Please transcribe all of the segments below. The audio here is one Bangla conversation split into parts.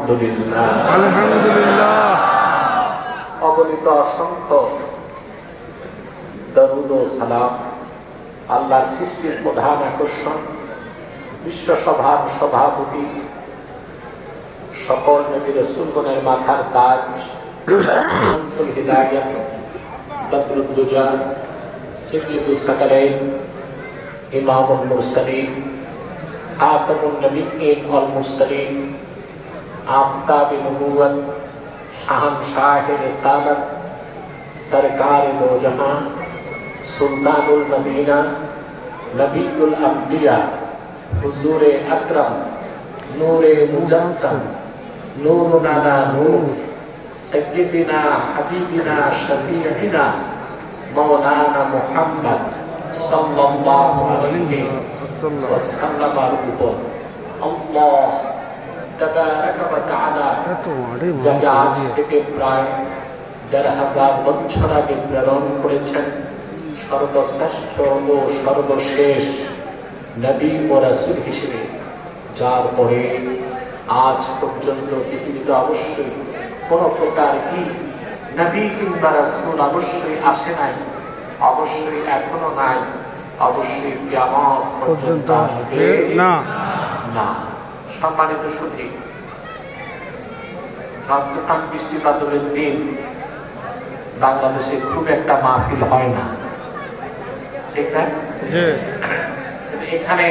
আলহামদুলিল্লাহ। আলহামদুলিল্লাহ। অগণিত অসংখ্য দরুদ ও সালাম আল্লাহর সৃষ্টির প্রধান আকর্ষণ, বিশ্বসভার সভাপতি, সকল নবী রাসূলগণের মাথার তাজ, শামসুল হিদায়াত, বদরুদ্দুজা, সাইয়্যিদুস সাকালাইন, ইমামুল মুরসালিন, খাতামুন নবিয়্যিন ওয়াল মুরসালিন, আফতাবে নবুওয়াত, শাহনশাহে রিসালাত, সরকারে দো জাহান, সুলতানুল মদিনা, নবিয়ুল আম্বিয়া, হুজুরে আকরাম, নূরে মুজাসসাম, নূরুন আলা নূর, সাইয়্যিদিনা হাবিবিনা শফিঈনা মাওলানা মুহাম্মদ সাল্লাল্লাহু আলাইহি ওয়াসাল্লামের উপর আল্লাহ তাবারাক ওয়া তাআলা যাকে আজ থেকে প্রায় ১,৫০০ বছর আগে প্রেরণ করেছেন সর্বশ্রেষ্ঠ ও সর্বশেষ নবী ও রাসূল হিসেবে, যার পরে আজ পর্যন্ত পৃথিবীতে অবশ্যই কোন প্রকার কি নবী কিংবা রাসূল অবশ্যই আসে নাই, অবশ্যই এখনো নাই, অবশ্যই কিয়ামত পর্যন্ত আসবে না। সম্মানিত সুধী, ঝড়-তুফান বৃষ্টিপাতের দিন বাংলাদেশে খুব একটা মাহফিল হয় না, ঠিক না? এখানে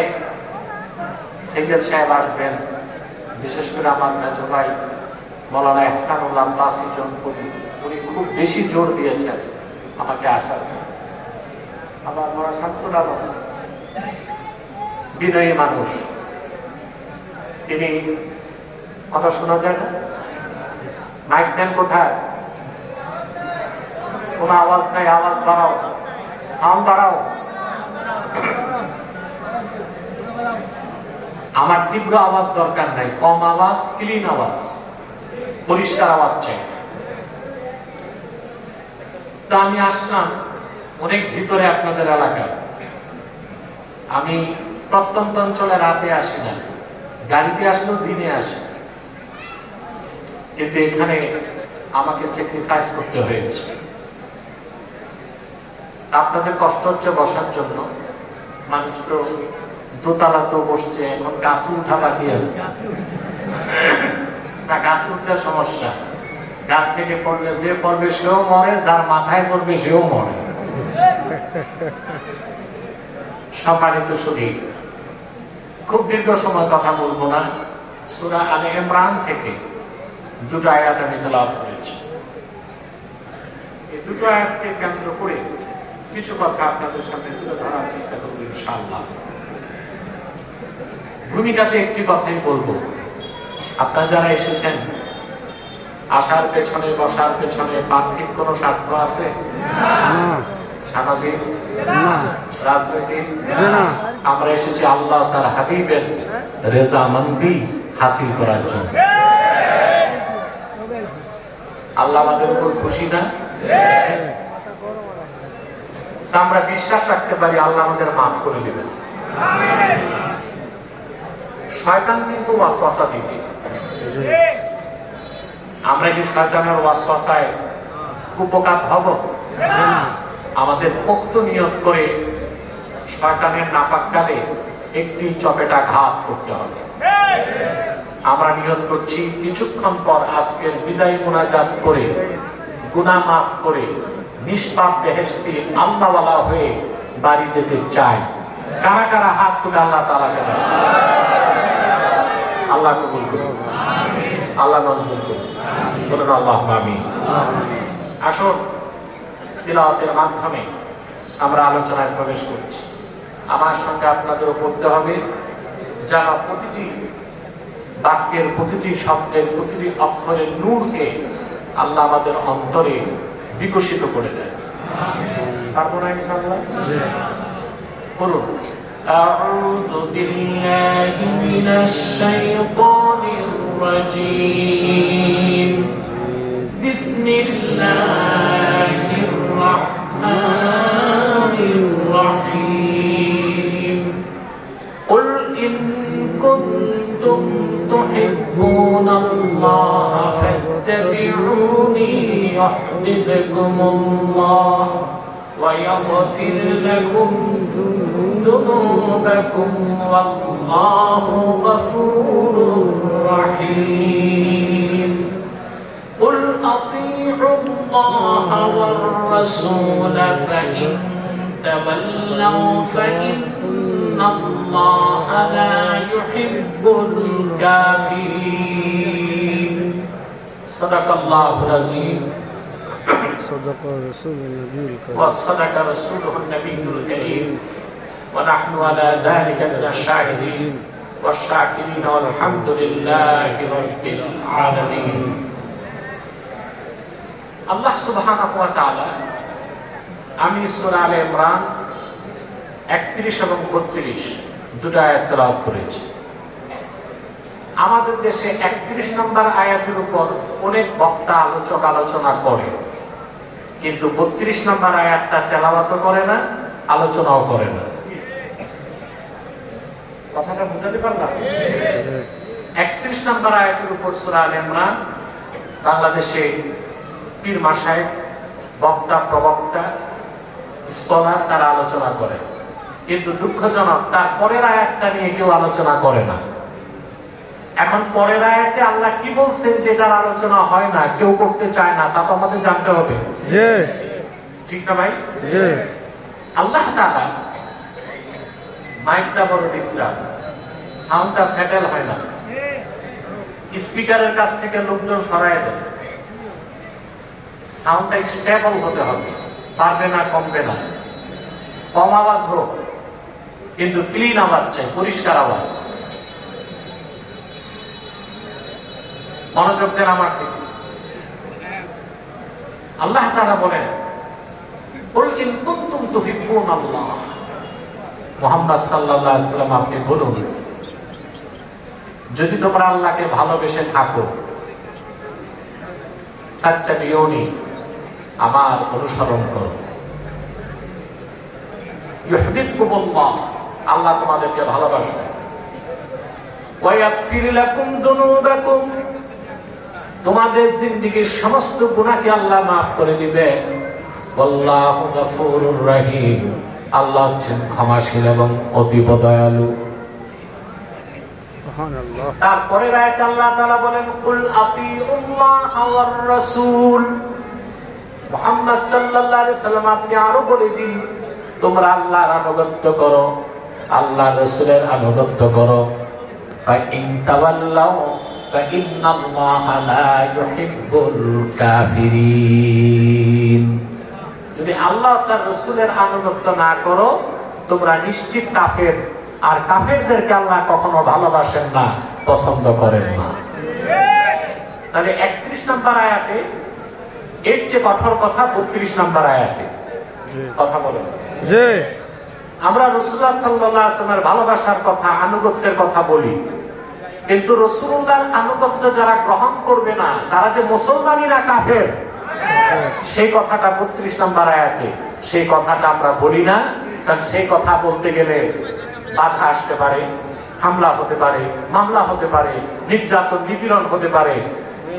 সৈয়দ সাহেব আসবেন, বিশেষ করে আমার মেজ ভাই মাওলানা ইহসানুল আব্বাসী জনপুরি, উনি খুব বেশি জোর দিয়েছেন আমাকে আসার। আবার মাওলানা শামসুল আলম বিনয়ী মানুষ, তিনি কথা শোনা যায় না, মাইক দেন কোথায়, কোন আওয়াজ নাই, আওয়াজ বাড়াও, সাউন্ড বাড়াও। আমার তীব্র আওয়াজ দরকার নাই, কম আওয়াজ, ক্লিন আওয়াজ, পরিষ্কার আওয়াজ চাই। তা আমি আসলাম অনেক ভিতরে আপনাদের এলাকায়। আমি প্রত্যন্ত অঞ্চলে রাতে আসি না, গাড়িতে আসলেও দিনে আসি, কিন্তু এখানে আমাকে স্যাক্রিফাইস করতে হয়েছে। আপনাদের কষ্ট হচ্ছে বসার জন্য, মানুষ তো দোতলা তো বসছে, এখন গাছে উঠা বাকি আছে না, গাছে উঠলে সমস্যা, গাছ থেকে পড়লে যে পড়বে সেও মরে, যার মাথায় পড়বে সেও মরে। সম্মানিত সুধী, খুব দীর্ঘ সময় কথা বলবো না। সূরা আলে ইমরান থেকে দুটো আয়াত আমি তেলাওয়াত করেছি। এই দুটো আয়াতকে কেন্দ্র করে কিছু কথা আপনাদের সামনে তুলে ধরার চেষ্টা করব ইনশাআল্লাহ। ভূমিকাতে একটি কথাই বলবো, আপনারা যারা এসেছেন, আসার পেছনে বসার পেছনে পার্থিব কোন স্বার্থ আছে? সামাজিক, রাজনৈতিক? আমরা এসেছি আল্লাহ তার হাবিবের রেজামন্দি হাসিল করার জন্য। আল্লাহ আমাদের উপর খুশি না? আমরা বিশ্বাস রাখতে পারি আল্লাহ আমাদের মাফ করে দিবেন। শয়তান কিন্তু ওয়াসওয়াসা দিবে। আমরা কি শয়তানের ওয়াসওয়াসায় কুপকাত হব? আমাদের পোক্ত নিয়ত করে শয়তানের নাপাক কালে একটি চপেটা ঘাত করতে হবে। আমরা নিয়ত করছি কিছুক্ষণ পর আজকের বিদায় মুনাজাত করে গুনাহ মাফ করে নিষ্পাপ বেহেশতি আল্লাহওয়ালা হয়ে বাড়ি যেতে চাই। কারা কারা হাত তুলে আল্লাহ তাআলা করেন? আল্লাহ কবুল করুন, আল্লাহ মঞ্জুর করুন, বলুন আল্লাহুম্মা আমিন। আসুন তিলাওয়াতের মাধ্যমে আমরা আলোচনায় প্রবেশ করছি। আমার সঙ্গে আপনাদেরও পড়তে হবে, যারা প্রতিটি বাক্যের, প্রতিটি শব্দের, প্রতিটি অক্ষরের নূরকে আল্লাহ আমাদের অন্তরে বিকশিত করে দেয়। পারবো না ইনশাআল্লাহ? বলুন, আউযু বিল্লাহি মিনাশ শাইতানির রাজীম, বিসমিল্লাহির রাহমানির রাহিম। কুল ইন কুনতুম তুহিব্বুনাল্লাহ الله فاتبعوني يحببكم الله ويغفر لكم ذنوبكم والله غفور رحيم قل أطيعوا الله والرسول فإن تولوا فإن الله لا يحب الكافرين صدق الله العظيم صدق رسول النبي الكريم وصدق رسوله النبي الكريم ونحن على ذلك من الشاهدين والشاكرين والحمد لله رب العالمين আল্লাহ সুবহানাহু ওয়া তাআলা আমি সূরা আলে ইমরান 31 এবং 32 দুটো আয়াত তেলাওয়াত করেছি। আমাদের দেশে 31 নম্বর আয়াতের উপর অনেক বক্তা আলোচনা করে, কিন্তু 32 নম্বর আয়াতটা তেলাওয়াত করে না, আলোচনাও করে না। কথাটা বুঝতে পারলাম? 31 নম্বর আয়াতের উপর সূরা আলে ইমরান বাংলাদেশে পীর মাশায়েখ, বক্তা, প্রবক্তা, স্কলার তারা আলোচনা করে, কিন্তু দুঃখজনক তার পরের আয়াতটা নিয়ে কেউ আলোচনা করে না। এখন পরের আয়াতে আল্লাহ কি বলছেন যেটার আলোচনা হয় না, কেউ করতে চায় না, তা তো আমাদের জানতে হবে, ঠিক না ভাই? আল্লাহ তাআলা মাইকটা বড় ডিস্টার্ব, সাউন্ডটা সেটেল হয় না, স্পিকারের কাছ থেকে লোকজন সরায় দেয়, সাউন্ডটা স্টেবল হতে হবে, পারবে না, কমবে না, কম আওয়াজ হোক কিন্তু ক্লিন আওয়াজ চাই, পরিষ্কার আওয়াজ। মনোযোগ দেন আমার দিকে। আল্লাহ তাআলা বলেন, কুল ইন কুনতুম তুহিব্বুনাল্লাহ, মুহাম্মদ সাল্লাল্লাহু আলাইহি ওয়াসাল্লাম আপনি বলুন, যদি তোমরা আল্লাহকে ভালোবেসে থাকো, ফাত্তাবিউনি, আমার অনুসরণ করো, ইউহিব্বুকুমুল্লাহ, আল্লাহ তোমাদেরকে ভালোবাসবে, ওয়া ইয়াগফির লাকুম যুনুবাকুম, তোমাদের জিন্দেগীর সমস্ত গুনাহকে আল্লাহ maaf করে দিবে, আল্লাহু গফুরুর রহিম, আল্লাহ হচ্ছেন ক্ষমাশীল এবং অতীব দয়ালু। সুবহানাল্লাহ। তারপরে আয়াতে আল্লাহ তাআলা বলেন, কুল আতিউল্লাহ ওয়ার রাসূল, মুহাম্মদ সাল্লাল্লাহু আলাইহি সাল্লাম আপনি আরো বলে দিন, তোমরা আল্লাহর আনুগত্য করো, আল্লাহর রাসূলের আনুগত্য করো, ফাইন তাওয়াল্লাউ ফাইন্নাল্লাহা লা ইউহিব্বুল কাফিরিন, যদি আল্লাহ তার রাসূলের আনুগত্য না করো তোমরা নিশ্চিত কাফের, আর কাফেরদেরকে আল্লাহ কখনো ভালোবাসেন না, পছন্দ করেন না। তাহলে 31 নম্বর আয়াতে এর চেয়ে কঠোর কথা 32 নম্বর আয়াতে কথা বলেন। আমরা রাসূলুল্লাহ সাল্লাল্লাহু আলাইহি ওয়াসাল্লামের ভালোবাসার কথা, আনুগত্যের কথা বলি, কিন্তু রাসূলুল্লাহর আনুগত্য যারা গ্রহণ করবে না তারা যে মুসলমানই না, কাফের, সেই কথাটা 32 নম্বর আয়াতে, সেই কথাটা আমরা বলি না। কারণ সেই কথা বলতে গেলে বাধা আসতে পারে, হামলা হতে পারে, মামলা হতে পারে, নির্যাতন নিপীড়ন হতে পারে,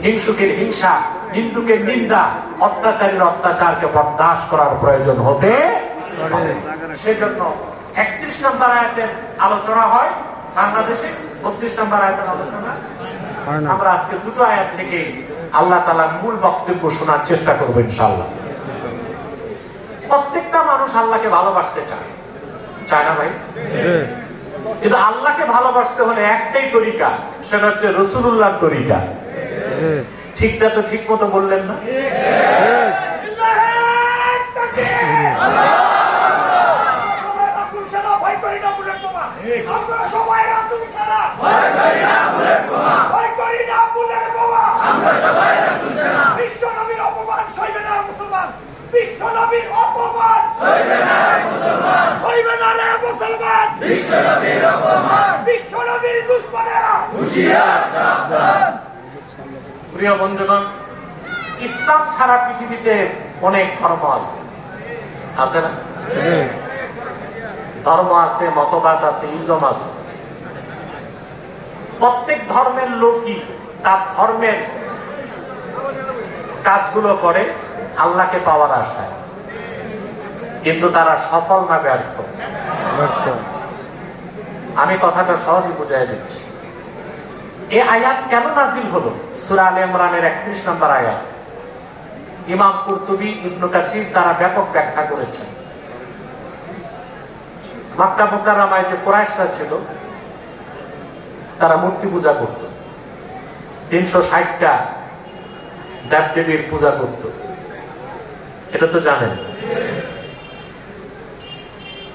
হিংসুকের হিংসা, নিন্দুকের নিন্দা, অত্যাচারীর অত্যাচারকে বরদাস্ত করার প্রয়োজন হতে পারে। সেজন্য 31 নম্বর আয়াতের আলোচনা হয় বাংলাদেশে, 32 নম্বর আয়াতের আলোচনা আমরা আজকে দুটো আয়াত থেকে আল্লাহ তাআলার মূল বক্তব্য শোনার চেষ্টা করব ইনশাআল্লাহ। প্রত্যেকটা মানুষ আল্লাহকে ভালোবাসতে চায়, চায় না ভাই? কিন্তু আল্লাহকে ভালোবাসতে হলে একটাই তরিকা, সেটা হচ্ছে রাসূলুল্লাহর তরিকা। ঠিকটা তো ঠিক মতো বললেন না? প্রিয় বন্ধুগণ, ইসলাম ছাড়া পৃথিবীতে অনেক ধর্ম আছে, আছে না? ধর্ম আছে, মতবাদ আছে, ইজম আছে। প্রত্যেক ধর্মের লোকই তার ধর্মের কাজগুলো করে আল্লাহকে পাওয়ার আশায়, কিন্তু তারা সফল না ব্যর্থ? আমি কথাটা সহজে বুঝাই দিচ্ছি। এই আয়াত কেন নাজিল হলো? সূরা আলে ইমরানের 31 নম্বর আয়াত। ইমাম কুরতুবী, ইবনে কাসির তারা ব্যাপক ব্যাখ্যা করেছেন। মক্কা মুকাররমায় যে কুরাইশরা ছিল তারা মূর্তি পূজা করত, 360টা দেবদেবীর পূজা করত, এটা তো জানেন।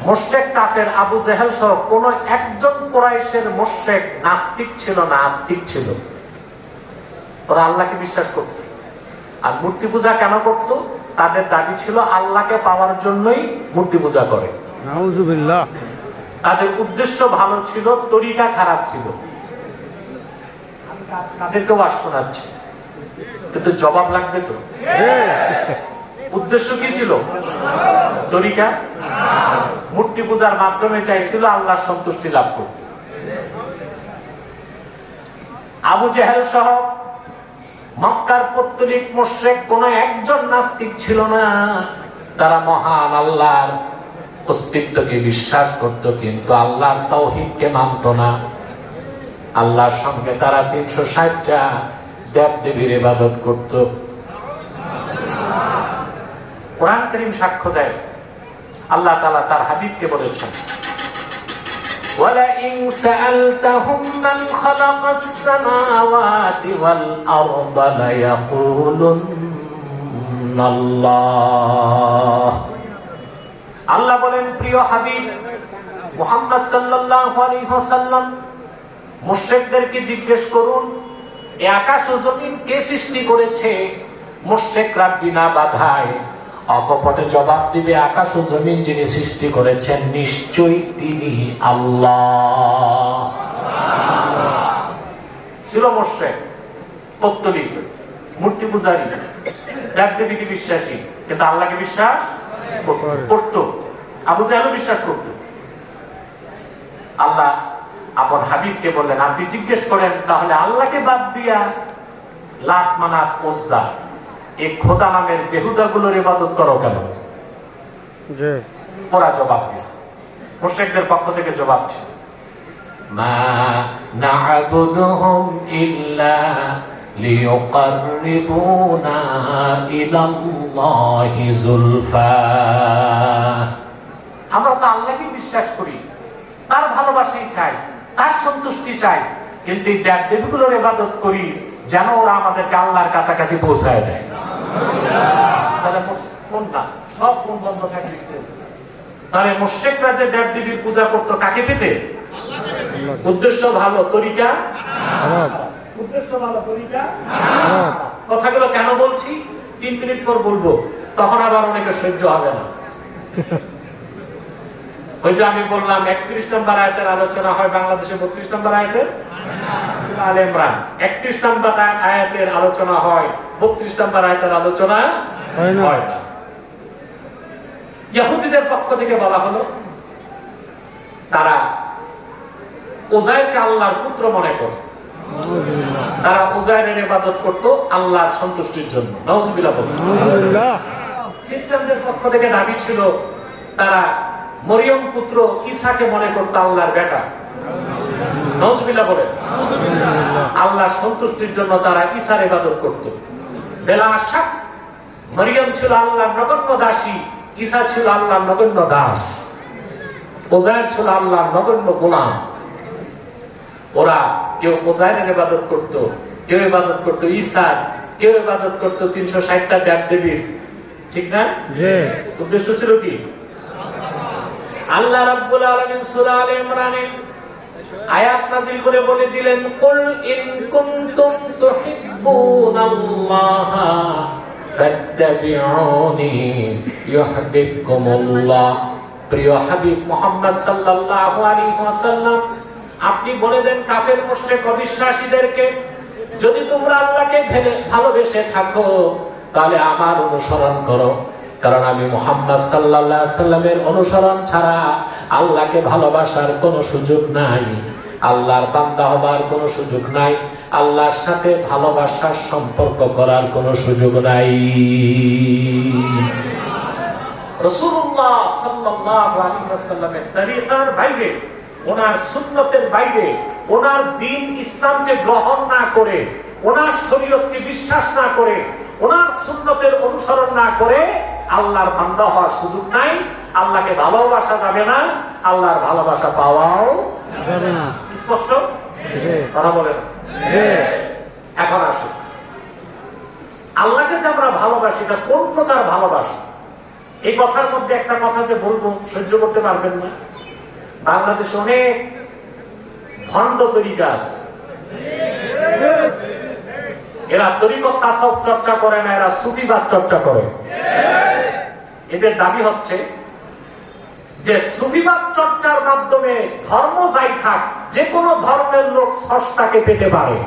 মুশরিক কাফের আবু জেহেল সহ কোন একজন কুরাইশের মুশরিক নাস্তিক ছিল না, আস্তিক ছিল। ওরা আল্লাহকে বিশ্বাস করত। আর মূর্তি পূজা কেন করত? তাদের দাবি ছিল আল্লাহকে পাওয়ার জন্যই মূর্তি পূজা করে। নাউজুবিল্লাহ। তাদের উদ্দেশ্য ভালো ছিল, তরিকা খারাপ ছিল। তাদেরকেও আজ শোনাচ্ছি, কিন্তু জবাব লাগবে তো। উদ্দেশ্য কি ছিল? তরিকা। মূর্তি পূজার মাধ্যমে চাইছিল আল্লাহর সন্তুষ্টি লাভ করতে। আবু জেহেল সহ মক্কার পৌত্তলিক মুশরিক কোন একজন নাস্তিক ছিল না। তারা মহান আল্লাহর অস্তিত্বকে বিশ্বাস করত, কিন্তু আল্লাহর তাওহীদকে মানত না। আল্লাহর সঙ্গে তারা 360টা দেব-দেবীর ইবাদত করত। কোরআন কারীম সাক্ষ্য দেয়, আল্লাহ তাআলা তার হাবিবকে বলেছেন, وَلَئِنْ سَأَلْتَهُمْ مَنْ خَلَقَ السَّمَاوَاتِ وَالْأَرْضَ لَيَقُولُنَّ اللَّهُ। আল্লাহ বলেন, প্রিয় হাবিব মুহাম্মদ সাল্লাল্লাহু আলাইহি ওয়াসাল্লাম, মুশরিকদেরকে জিজ্ঞেস করুন, এই আকাশ ও জমিন কে সৃষ্টি করেছে? মুশরিকরা বিনা বাধায় অকপটে জবাব দিবে, আকাশ ও জমিন যিনি সৃষ্টি করেছেন নিশ্চয়ই তিনি আল্লাহ। ছিল মুশরিক, পৌত্তলিক, মূর্তি পূজারী, দেব-দেবীকে বিশ্বাসী, কিন্তু আল্লাহকে বিশ্বাস করত। আবু জাহেলও বিশ্বাস করত। আল্লাহ আপন হাবিবকে বললেন, আপনি জিজ্ঞেস করেন তাহলে আল্লাহকে বাদ দিয়া লাত, মানাত, উজ্জা এই খোদা নামের বেহুদাগুলোর ইবাদত করো কেন? ওরা জবাব দিয়েছে, মুশরিকদের পক্ষ থেকে জবাব ছিল, মা না'বুদুহুম ইল্লা লিয়ুকাররিবুনা ইলাল্লাহি যুলফা। আমরা তো আল্লাহকে বিশ্বাস করি, তার ভালোবাসাই চাই, তার সন্তুষ্টি চাই, কিন্তু এই দেব-দেবীগুলোর ইবাদত করি যেন ওরা আমাদেরকে আল্লাহর কাছাকাছি পৌঁছায় দেয়। সব ফোন বন্ধ থাকবে। তাহলে মুশরিকরা যে দেব-দেবীর পূজা করতো কাকে পেতে? উদ্দেশ্য ভালো, তরিকা খারাপ। উদ্দেশ্য ভালো, তরিকা খারাপ। কথাগুলো কেন বলছি 3 মিনিট পর বলবো, তখন আবার অনেকে সহ্য হবে না। ওই যে আমি বললাম 31 নম্বর আয়াতের আলোচনা হয় বাংলাদেশে 32 নম্বর আয়াতের আলে ইমরান, 31 নম্বর আয়াতের আলোচনা হয়, 32 নম্বর আয়াতের আলোচনা হয় না। ইহুদিদের পক্ষ থেকে বলা হলো তারা উযাইরকে আল্লাহর পুত্র মনে করে, তারা উযাইরের ইবাদত করত আল্লাহর সন্তুষ্টির জন্য। নাউজুবিল্লাহ বলেন। খ্রিস্টানদের পক্ষ থেকে দাবি ছিল তারা মরিয়ম পুত্র ঈসাকে মনে করত আল্লাহর বেটা। নাউজুবিল্লাহ বলেন। আল্লাহর সন্তুষ্টির জন্য তারা ঈসার ইবাদত করত। বেলা শাক মরিয়ম ছিল আল্লাহর নগণ্য দাসী, ঈসা ছিল আল্লাহর নগণ্য দাস, উযাইর ছিল আল্লাহর নগণ্য গোলাম। ওরা কেউ উযাইরের ইবাদত করত, কেউ ইবাদত করত ঈসার, কেউ ইবাদত করত 360টা দেব-দেবীর। ঠিক না? জি। উদ্দেশ্য ছিল কি? আল্লাহ রাব্বুল আলামিন সূরা আলে ইমরানে আয়াত নাযিল করে বলে দিলেন, কুল ইন কুনতুম তুহিব্বুনাল্লাহা ফাত্তাবিউনি ইউহিব্বুকুমুল্লাহ। প্রিয় হাবিব মুহাম্মদ সাল্লাল্লাহু আলাইহি ওয়াসাল্লাম, আপনি বলে দেন কাফের মুশরিক অবিশ্বাসীদেরকে, যদি তোমরা আল্লাহকে ভালোবেসে থাকো তাহলে আমার অনুসরণ করো, কারণ আমি মুহাম্মদ সাল্লাল্লাহু আলাইহি ওয়াসাল্লামের অনুসরণ ছাড়া আল্লাহকে ভালোবাসার কোনো সুযোগ নাই, আল্লাহর বান্দা হবার কোনো সুযোগ নাই। আল্লাহর সাথে ভালোবাসার সম্পর্ক করার কোনো সুযোগ নাই। রাসূলুল্লাহ সাল্লাল্লাহু আলাইহি ওয়াসাল্লামের তরিকার বাইরে, ওনার সুন্নতের বাইরে, ওনার দ্বীন ইসলামকে গ্রহণ না করে, ওনার শরীয়তকে বিশ্বাস না করে, ওনার সুন্নতের অনুসরণ না করে আল্লাহর বান্দা হওয়ার সুযোগ নাই। আল্লাহকে ভালোবাসা যাবে না, আল্লাহর ভালোবাসা পাওয়াও যাবে না। স্পষ্ট জি কথা বলেন। জি এখন আসুন, আল্লাহকে যে আমরা ভালোবাসি, এটা কোন প্রকার ভালোবাসা? এই কথার মধ্যে একটা কথা যে বলবো সহ্য করতে পারবেন না। বাংলাদেশে অনেক ভণ্ড তরিকা আছে, এরা তরিকত তাসাউফ চর্চা করে না, এরা সুফিবাদ চর্চা করে। এদের দাবি হচ্ছে যে সুফিবাদ চর্চার মাধ্যমে ধর্ম যাই থাক, যে কোনো ধর্মের লোক স্রষ্টাকে পেতে পারে।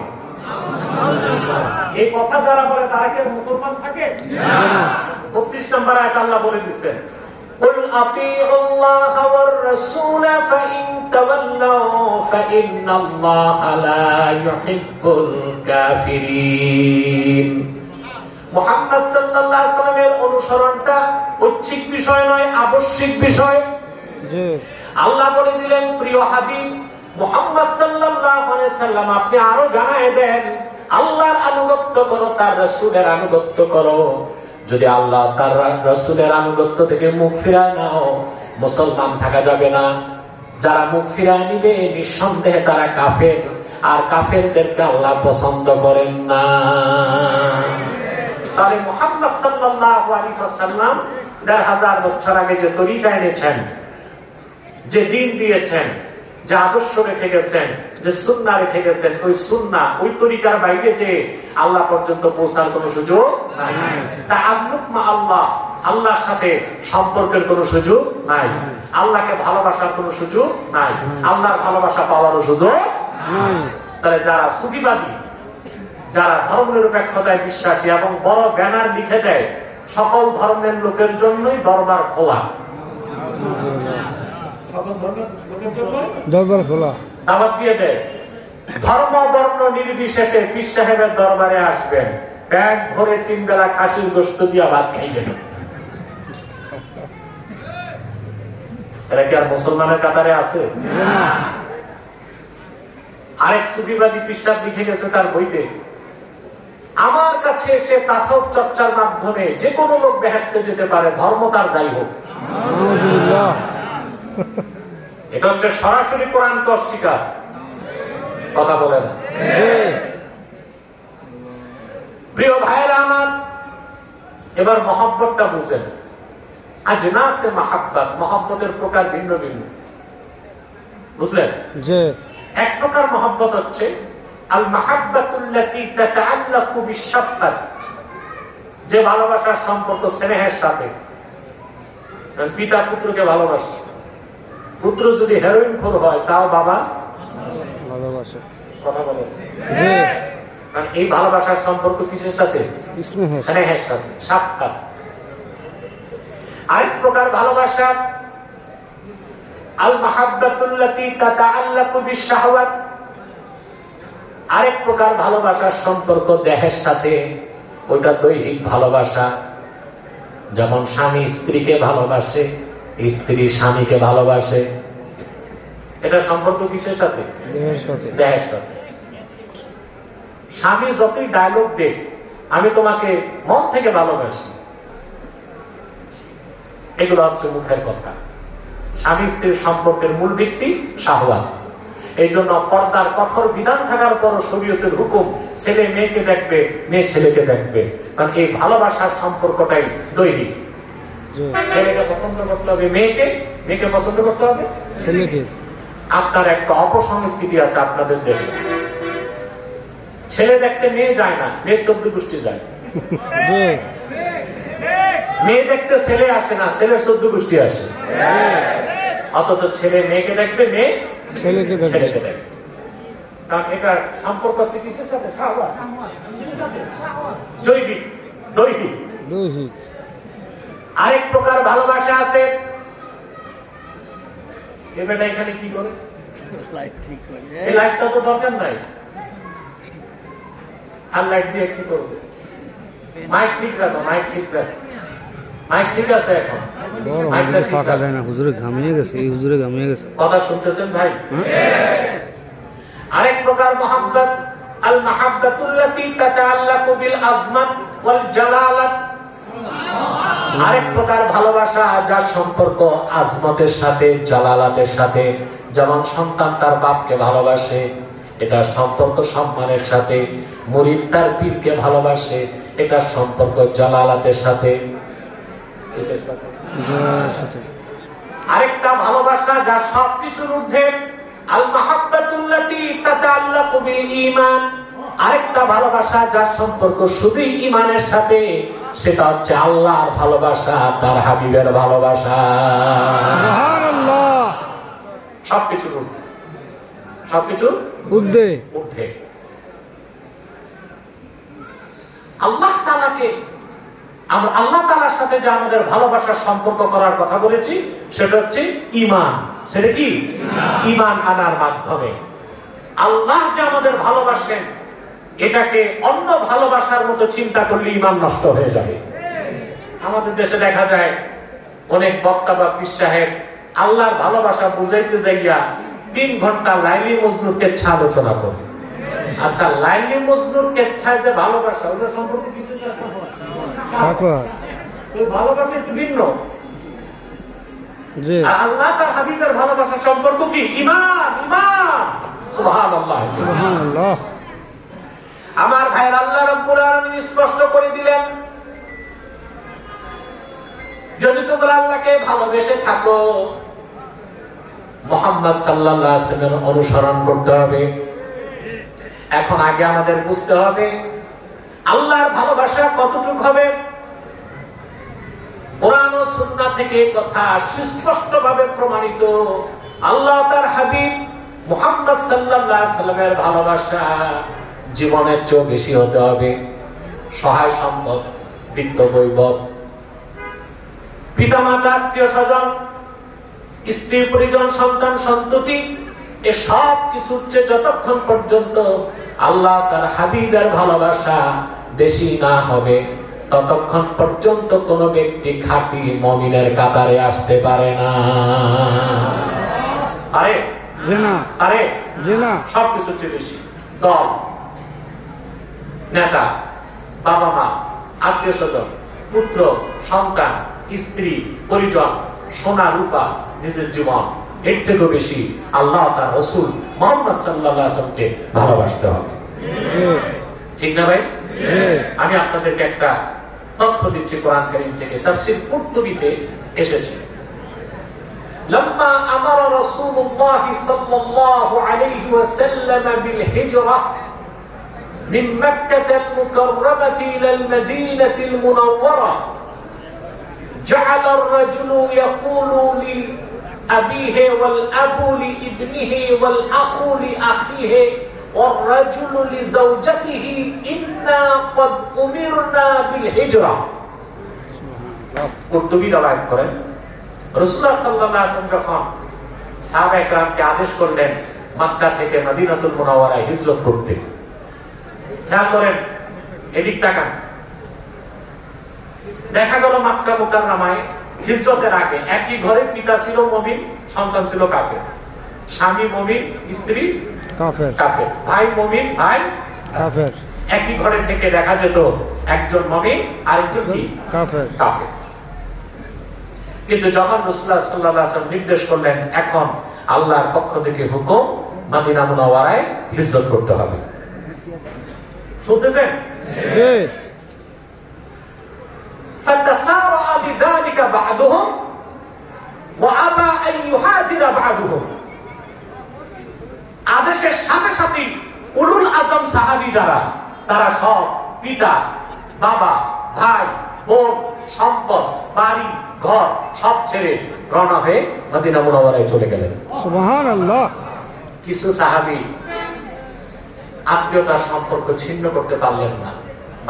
এই কথা যারা বলে তারা কি মুসলমান থাকে? 32 নম্বর আয়াত আল্লাহ বলে দিচ্ছেন, قل اطيعوا الله والرسول فإن تولوا فإن الله لا يحب الكافرين। মুহাম্মদ সাল্লাল্লাহু আলাইহি ওয়াসাল্লামের অনুসরণটা ঐচ্ছিক বিষয় নয়, আবশ্যিক বিষয়। জি আল্লাহ বলে দিলেন, প্রিয় হাবিব মুহাম্মদ সাল্লাল্লাহু আলাইহি ওয়াসাল্লাম, আপনি আরো জানায় দেন, আল্লাহর আনুগত্য করো, তার রাসূলের আনুগত্য করো। যদি আল্লাহ তার রাসূলের আনুগত্য থেকে মুখ ফিরায় নাও, মুসলমান থাকা যাবে না। যারা মুখ ফিরায় নিবে নিঃসন্দেহে তারা কাফের, আর কাফেরদেরকে আল্লাহ পছন্দ করেন না। তাহলে মুহাম্মদ সাল্লাল্লাহু আলাইহি ওয়াসাল্লাম ১৫০০ বছর আগে যে তরিকা এনেছেন, যে দ্বীন দিয়েছেন, যে আদর্শ রেখে গেছেন, যে সুন্নাহ রেখে গেছেন, ওই সুন্নাহ ওই তরিকার বাইরে যে আল্লাহ পর্যন্ত পৌঁছার কোনো সুযোগ নাই। তাআল্লুক মা আল্লাহ, আল্লাহর সাথে সম্পর্কের কোনো সুযোগ নাই, আল্লাহকে ভালোবাসার কোনো সুযোগ নাই, আল্লাহর ভালোবাসা পাওয়ারও সুযোগ নাই। তাহলে যারা সুফিবাদী, যারা ধর্মনিরপেক্ষতায় বিশ্বাসী এবং বড় ব্যানার লিখে দেয়, সকল ধর্মের লোকের জন্যই দরবার খোলা, দরবার খোলা দাওয়াত দিয়ে দেয়, ধর্ম বর্ণ নির্বিশেষে পীর সাহেবের দরবারে আসবেন, ব্যাগ ভরে 3 বেলা খাসির গোশত দিয়ে ভাত খাইবেন। এরা কি আর মুসলমানের কাতারে আছে? আরেক সুফিবাদী পীর সাহেব লিখে গেছে তার বইতে, আমার কাছে এসে তাসাউফ চর্চার মাধ্যমে যে কোনো লোক বেহেশতে যেতে পারে, ধর্ম তার যাই হোক। এটা হচ্ছে সরাসরি কোরআনকে অস্বীকার। কথা বলেন। প্রিয় ভাইরা আমার, এবার মহব্বতটা বুঝেন। আজনাসে মাহাব্বত, মহব্বতের প্রকার ভিন্ন ভিন্ন, বুঝলেন? এক প্রকার মহব্বত হচ্ছে আল মাহাব্বাতুল্লাতী তাতাআল্লাকু বিশ-শাফকাত, যে ভালোবাসার সম্পর্ক স্নেহের সাথে। পিতা পুত্রকে ভালোবাসে, পুত্র যদি হেরোইনখোর হয় তাও বাবা ভালোবাসে। কথা বলেন। কারণ এই ভালোবাসার সম্পর্ক কিসের সাথে? স্নেহের সাথে, শাফকাত। আরেক প্রকার ভালোবাসা আল মাহাব্বাতুল্লাতী তাতাআল্লাকু বিশ-শাহওয়াত, আরেক প্রকার ভালোবাসার সম্পর্ক দেহের সাথে, ওইটা দৈহিক ভালোবাসা। যেমন স্বামী স্ত্রীকে ভালোবাসে, স্ত্রী স্বামীকে ভালোবাসে, এটা সম্পর্ক কিসের সাথে? দেহের সাথে। স্বামী যতই ডায়লগ দেখ, আমি তোমাকে মন থেকে ভালোবাসি, এগুলো হচ্ছে মুখের কথা। স্বামী স্ত্রীর সম্পর্কের মূল ভিত্তি শাহওয়াত। এই জন্য পর্দার কঠোর বিধান থাকার পরও শরীয়তের হুকুম, ছেলে মেয়েকে দেখবে, মেয়ে ছেলেকে দেখবে। কারণ এই ভালোবাসার সম্পর্কটাই দৈহিক। ছেলেকে পছন্দ করতে হবে মেয়েকে, মেয়েকে পছন্দ করতে হবে ছেলেকে। আপনার একটা অপসংস্কৃতি আছে আপনাদের দেশে, ছেলে দেখতে মেয়ে যায় না, মেয়ে 14 গোষ্ঠী যায়। মেয়ে দেখতে ছেলে আসে না, ছেলের 14 গোষ্ঠী আসে। অথচ ছেলে মেয়েকে দেখবে, মেয়ে ছেলেকে দেখবে। কারণ এটার সম্পর্ক হচ্ছে কিসের সাথে? জৈবিক, দৈহিক। আরেক প্রকার ভালোবাসা আছে, এখানে কি করে? এই লাইটটা তো দরকার নাই, আর লাইট দিয়ে কি করবে? মাইক ঠিক রাখো, মাইক ঠিক রাখো, মাইক ঠিক আছে এখন? মাইকটা ঠিক ফাঁকা রাখো। দেয় না, হুজুরে ঘামিয়ে গেছে, এই হুজুরে ঘামিয়ে গেছে। কথা শুনতেছেন ভাই? আরেক প্রকার মহাব্বত, আল মাহাব্বাতুল্লাতী তাতাআল্লাকু বিল আজমাত ওয়াল জালালাত। আরেক প্রকার ভালোবাসা যার সম্পর্ক আজমতের সাথে, জালালাতের সাথে। যেমন সন্তান তার বাপকে ভালোবাসে, এটা সম্পর্ক সম্মানের সাথে। মুরিদ তার পীরকে ভালোবাসে, এটা সম্পর্ক জালালাতের সাথে। আরেকটা ভালোবাসা যা সবকিছুর ঊর্ধ্বে, আল মাহাব্বাতুল্লাতী তাতাআল্লাকু বিল ঈমান। আরেকটা ভালোবাসা যার সম্পর্ক শুধুই ঈমানের সাথে, সেটা হচ্ছে আল্লাহর ভালোবাসা, তার হাবিবের ভালোবাসা। সুবহানাল্লাহ। সবকিছুর ঊর্ধ্বে, সবকিছুর ঊর্ধ্বে। ঊর্ধ্বে আল্লাহ তাআলাকে, আমরা আল্লাহ তাআলার সাথে যে আমাদের ভালোবাসার সম্পর্ক করার কথা বলেছি, সেটা হচ্ছে ঈমান। সেটা কি? ঈমান আনার মাধ্যমে। আল্লাহ যে আমাদের ভালোবাসেন, এটাকে অন্য ভালোবাসার মতো চিন্তা করলে ঈমান নষ্ট হয়ে যাবে। আমাদের দেশে দেখা যায় অনেক বক্তা বা পীর সাহেব আল্লাহর ভালোবাসা বুঝাইতে যাইয়া 3 ঘন্টা লাইলি মজনুর কেচ্ছা আলোচনা করে। আচ্ছা, লাইলি মজনুর কেচ্ছায় যে ভালোবাসা, ওটা সম্পর্কে কিছু ভালোবাসা একটু ভিন্ন। আল্লাহ তার হাবিবের ভালোবাসার সম্পর্ক কি? ঈমান, ঈমান। সুবহানাল্লাহ, সুবহানাল্লাহ। আমার ভাইয়ের, আল্লাহ রাব্বুল আলামিন স্পষ্ট করে দিলেন, যদি তোমরা আল্লাহকে ভালোবেসে থাকো, মুহাম্মদ সাল্লাল্লাহু আলাইহি ওয়াসাল্লামের অনুসরণ করতে হবে। এখন আগে আমাদের বুঝতে হবে আল্লাহর ভালোবাসা কতটুকু হবে। কোরআন ও সুন্নাহ থেকে কথা সুস্পষ্টভাবে প্রমাণিত। আল্লাহ তার হাবিব মুহাম্মদ সাল্লাল্লাহু আলাইহি ওয়াসাল্লামের ভালোবাসা জীবনের চেয়ে বেশি হতে হবে। সহায় সম্পদ, বিত্ত বৈভব, পিতামাতা, আত্মীয় স্বজন, স্ত্রী পরিজন, সন্তান সন্ততি, এ সব কিছুর চেয়ে যতক্ষণ পর্যন্ত আল্লাহ তার হাবিবের ভালোবাসা বেশি না হবে, ততক্ষণ পর্যন্ত কোন ব্যক্তি খাঁটি মুমিনের কাতারে আসতে পারে না। আরে জিনা, আরে জিনা, সবকিছুর চেয়ে বেশি দল, নেতা, বাবা মা, আত্মীয় স্বজন, পুত্র সন্তান, স্ত্রী পরিজন, সোনা রূপা, নিজের জীবন, এর থেকেও বেশি আল্লাহ তার রাসূল মুহাম্মদ সাল্লাল্লাহু আলাইহি ওয়াসাল্লামকে ভালোবাসতে হবে। ঠিক না ভাই? আমি আপনাদেরকে একটা তথ্য দিচ্ছি কোরআন কারীম থেকে, তাফসীর কুরতুবীতে এসেছে। لما أمر رسول الله صلى الله عليه وسلم بالهجرة من مكة المكرمة إلى المدينة المنورة جعل الرجل يقول لأبيه والأب لابنه والأخ لأخيه والرجل لزوجته إنا قد أمرنا بالهجرة. কুরতুবী রওয়ায়াত করেন, রাসূলুল্লাহ সাল্লাল্লাহু আলাইহি ওয়াসাল্লাম যখন সাহাবায়ে কেরামকে আদেশ করলেন মক্কা থেকে মদিনাতুল মুনাওয়ারায় হিজরত করতে, খেয়াল করেন, এদিক তাকান, দেখা গেল মক্কা মুকাররমায় হিজরতের আগে একই ঘরে পিতা ছিল মুমিন, সন্তান ছিল কাফের, স্বামী মুমিন, স্ত্রী কাফের, কাফের, ভাই মুমিন, ভাই কাফের। একই ঘরে থেকে দেখা যেত একজন মুমিন আরেকজন কি? কাফের, কাফের। কিন্তু যখন রাসূলুল্লাহ সাল্লাল্লাহু আলাইহি ওয়াসাল্লাম নির্দেশ করলেন এখন আল্লাহর পক্ষ থেকে হুকুম মদিনা মুনাওয়ারায় হিজরত করতে হবে, শুনতেছেন? জি। فَتَسَارَعَ بِذَلِكَ بَعْضُهُمْ وَأَبَى أَن يُهَاجِرَ بَعْضُهُمْ। আদেশের সাথে সাথে উলুল আজম সাহাবী যারা, তারা সব পিতা, বাবা, ভাই, বোন, সম্পদ, বাড়ি, ঘর সব ছেড়ে রওনা হয়ে মদিনা মুনাওয়ারায় চলে গেলেন। সুবহানাল্লাহ। কিছু সাহাবী আত্মীয়তার সম্পর্ক ছিন্ন করতে পারলেন না।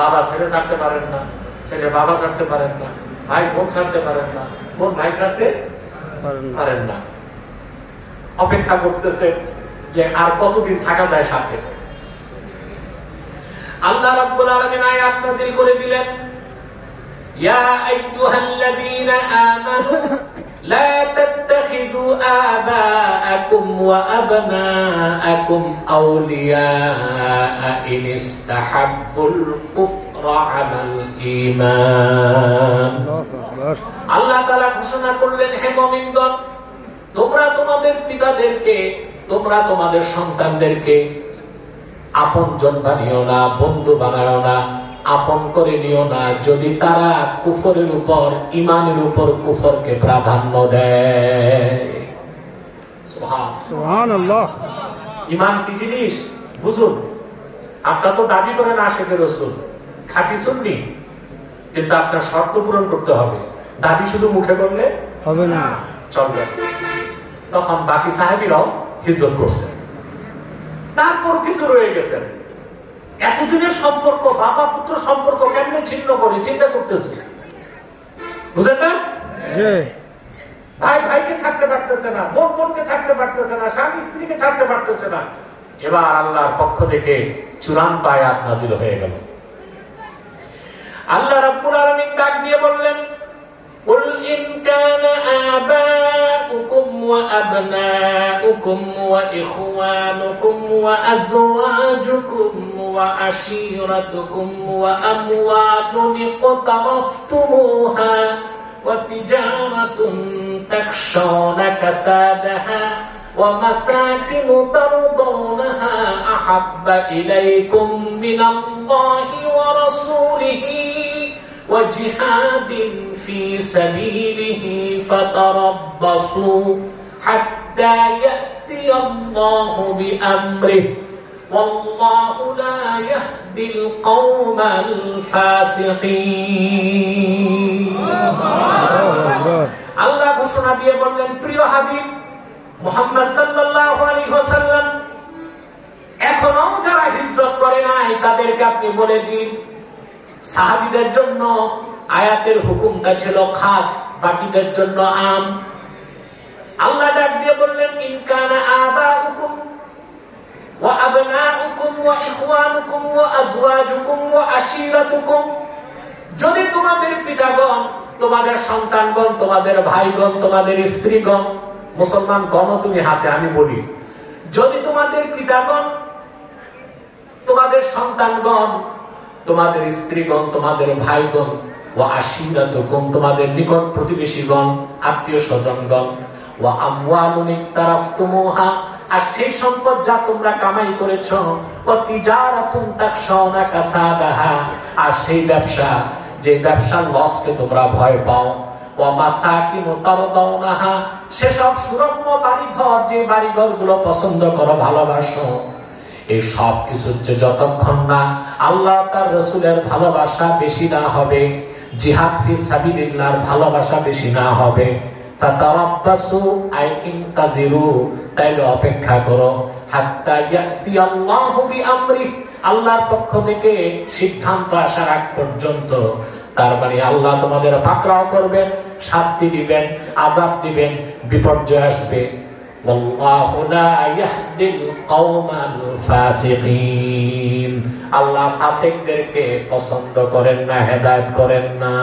বাবা ছেড়ে ছাড়তে পারেন না, ছেলে বাবা ছাড়তে পারেন না, ভাই বোন ছাড়তে পারেন না, বোন ভাই ছাড়তে পারেন না। অপেক্ষা করতেছে যে আর কতদিন থাকা যায় সাথে। আল্লাহ রাব্বুল আলামিন আয়াত নাযিল করে দিলেন, ইয়া আইয়ুহাল্লাযীনা আমানু লা তাত্তাখিযু আবাআকুম ওয়া আবনাআকুম আউলিয়াআ ইন ইসতাহাব্বুল কুফরা আলাল ঈমান। আল্লাহ তাআলা ঘোষণা করলেন, হে মুমিনগণ, তোমরা তোমাদের পিতাদেরকে, তোমরা তোমাদের সন্তানদেরকে আপনজন বানিও না, বন্ধু বানাও না, আপন করে নিও না যদি তারা কুফরের উপর, ঈমানের উপর কুফরকে প্রাধান্য দেয়। সুবহানাল্লাহ। ঈমান কি জিনিস বুঝুন। আপনারা তো দাবি করেন আশিকে রাসূল, খাঁটি সুন্নি, কিন্তু আপনার শর্ত পূরণ করতে হবে। দাবি শুধু মুখে করলে হবে না, চলবে। তখন বাকি সাহাবীরাও হিজরত করছে, তারপর কিছু রয়ে গেছেন। এতদিনের সম্পর্ক, বাবা পুত্র সম্পর্ক কেমনে ছিন্ন করে চিন্তা করতেছে, বুঝেন না? ভাই ভাইকে ছাড়তে পারতেছে না, বোন বোনকে ছাড়তে পারতেছে না, স্বামী স্ত্রীকে ছাড়তে পারতেছে না। এবার আল্লাহর পক্ষ থেকে চূড়ান্ত আয়াত নাযিল হয়ে গেল। আল্লাহ রাব্বুল আলামিন ডাক দিয়ে বললেন, কুল ইন কানা আবাউকুম ওয়া আবনাউকুম ওয়া ইখওয়ানুকুম ওয়া আজওয়াজুকুম ওয়া আশীরাতুকুম ওয়া আমওয়ালুন ইqtaraftumuha ওয়া তিজারাতুন তাখশাউনা কাসাদাহা ওয়া মাসাকিনু তারদাউনাহা আহাব্বা ইলাইকুম মিনাল্লাহি ওয়া রাসূলিহি وجهاد في سبيله فتربصوا حتى يأتي الله بأمره والله لا يهدي القوم الفاسقين। আল্লাহ ঘোষণা দিয়ে বললেন, প্রিয় হাবিব মুহাম্মদ সাল্লাল্লাহু আলাইহি ওয়াসাল্লাম, এখনো যারা হিজরত করে নাই তাদেরকে আপনি বলে দিন। সাহাবীদের জন্য আয়াতের হুকুমটা ছিল খাস, বাকিদের জন্য আম। আল্লাহ ডাক দিয়ে বললেন, ইন কানা আবাউকুম ওয়া আবনাউকুম ওয়া ইখওয়ানুকুম ওয়া আজওয়াজুকুম ওয়া আশীরাতুকুম, যদি তোমাদের পিতাগণ, তোমাদের সন্তানগণ, তোমাদের ভাইগণ, তোমাদের স্ত্রীগণ, মুসলমান গণ তুমি হাতে, আমি বলি, যদি তোমাদের পিতাগণ, তোমাদের সন্তানগণ, তোমাদের স্ত্রীগণ, তোমাদের ভাইগণ, ওয়া আশীরাতুকুম, তোমাদের নিকট প্রতিবেশীগণ, আত্মীয় স্বজনগণ, ওয়া আমওয়ালুন ইqtaraftumuha, আর সেই সম্পদ যা তোমরা কামাই করেছো, ওয়া তিজারাতুন তাখশাউনা কাসাদাহা, আর সেই ব্যবসা, যে ব্যবসার লসকে তোমরা ভয় পাও, ওয়া মাসাকিনু তারদাউনাহা, সেসব সুরম্য বাড়িঘর, যে বাড়িঘরগুলো পছন্দ করো, ভালোবাসো, এই সব কিছুর যে যতক্ষণ না আল্লাহ তার রাসূলের ভালোবাসা বেশি না হবে, জিহাদ ফি সাবিলিল্লাহর ভালোবাসা বেশি না হবে, ফাতারাব্বাসু আই ইনতাজিরু, তাইলে অপেক্ষা করো, হাত্তা ইয়াতি আল্লাহু বিআমরি, আল্লাহর পক্ষ থেকে সিদ্ধান্ত আসার আগ পর্যন্ত। তার মানে আল্লাহ তোমাদের পাকড়াও করবেন, শাস্তি দিবেন, আযাব দিবেন, বিপর্যয় আসবে। ওয়াল্লাহু লা ইয়াহদিল কওমাল ফাসিকিন, আল্লাহ ফাসিকদেরকে পছন্দ করেন না, হেদায়েত করেন না।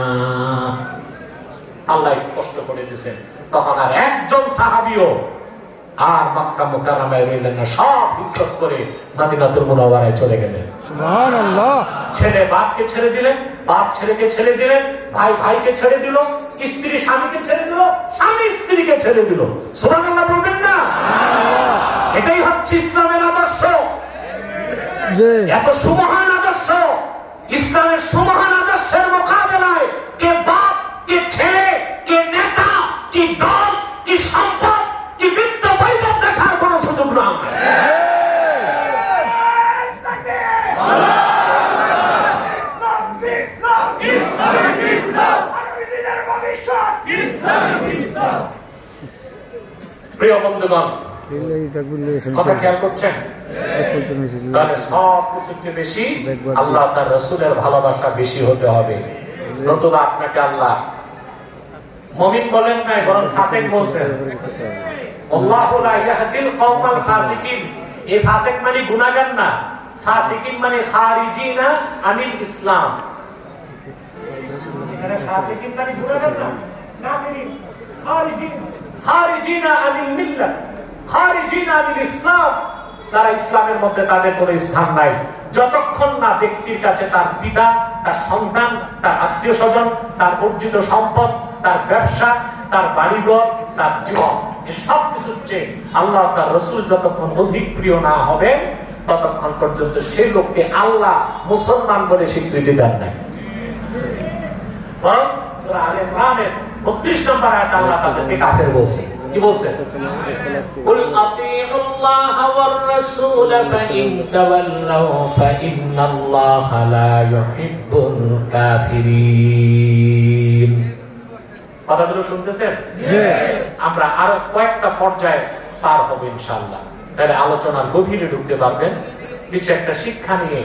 আল্লাহ স্পষ্ট করে দিয়েছেন। তখন আর একজন সাহাবীও আর মক্কা মুকাররমায় রইলেন না, সব হিজরত করে মদিনাতুল মুনাওয়ারায় চলে গেলেন। সুবহানাল্লাহ। ছেলে বাপকে ছেড়ে দিলেন, বাপ ছেলেকে ছেড়ে দিলেন, ভাই ভাইকে ছেড়ে দিল, স্ত্রী স্বামীকে ছেড়ে দিল, স্বামী স্ত্রীকে ছেড়ে দিল। সুবহানাল্লাহ বলবেন না? এটাই হচ্ছে ইসলামের আদর্শ। এত সুমহান আদর্শ, ইসলামের সুমহান আদর্শের মোকাবেলায় কে বাপ, কে ছেলে, কে নেতা, কি দল, কি সম্পদ, কি বিত্ত বৈভব দেখার কোন সুযোগ নাই। প্রিয় বন্ধুগণ, কথা খেয়াল করছেন? তাহলে সব কিছুর বেশি আল্লাহ তার রাসূলের ভালোবাসা বেশি হতে হবে, নতুবা আপনাকে আল্লাহ মুমিন বলেন নাই, বরং ফাসিক বলছেন। আল্লাহু লা ইয়াহদিল কওমাল ফাসিকিন, এই ফাসিক মানে গুনাহগার না, ফাসিকিন মানে খারিজিনা আনিল ইসলাম। এখানে ফাসিকিন মানে গুনাহগার না, কাফিরিন। খারিজিনা আনিল মিল্লাহ, খারিজিনা আনিল ইসলাম, তারা ইসলামের মধ্যে তাদের কোনো স্থান নাই যতক্ষণ না ব্যক্তির কাছে তার পিতা, তার সন্তান, তার আত্মীয় স্বজন, তার অর্জিত সম্পদ, তার ব্যবসা, তার বাড়িঘর, তার জীবন, এই সব কিছুর চেয়ে আল্লাহ তার রসুল যতক্ষণ অধিক প্রিয় না হবে ততক্ষণ পর্যন্ত সেই লোককে আল্লাহ মুসলমান বলে স্বীকৃতি দেন নাই। বরং সূরা আলে ইমরানের 32 নম্বর আয়াতে আল্লাহ তাদেরকে কাফের বলছে। কি বলছে? কুল আতিউল্লাহ ওয়ার রাসূল ফাইন তাওয়াল্লাউ ফাইন্নাল্লাহা লা ইউহিব্বুল কাফিরিন। কথাগুলো শুনতেছেন? জি। আমরা আরো কয়েকটা পর্যায়ে পার হব ইনশাআল্লাহ। তাহলে আলোচনার গভীরে ঢুকতে পারবেন, কিছু একটা শিক্ষা নিয়ে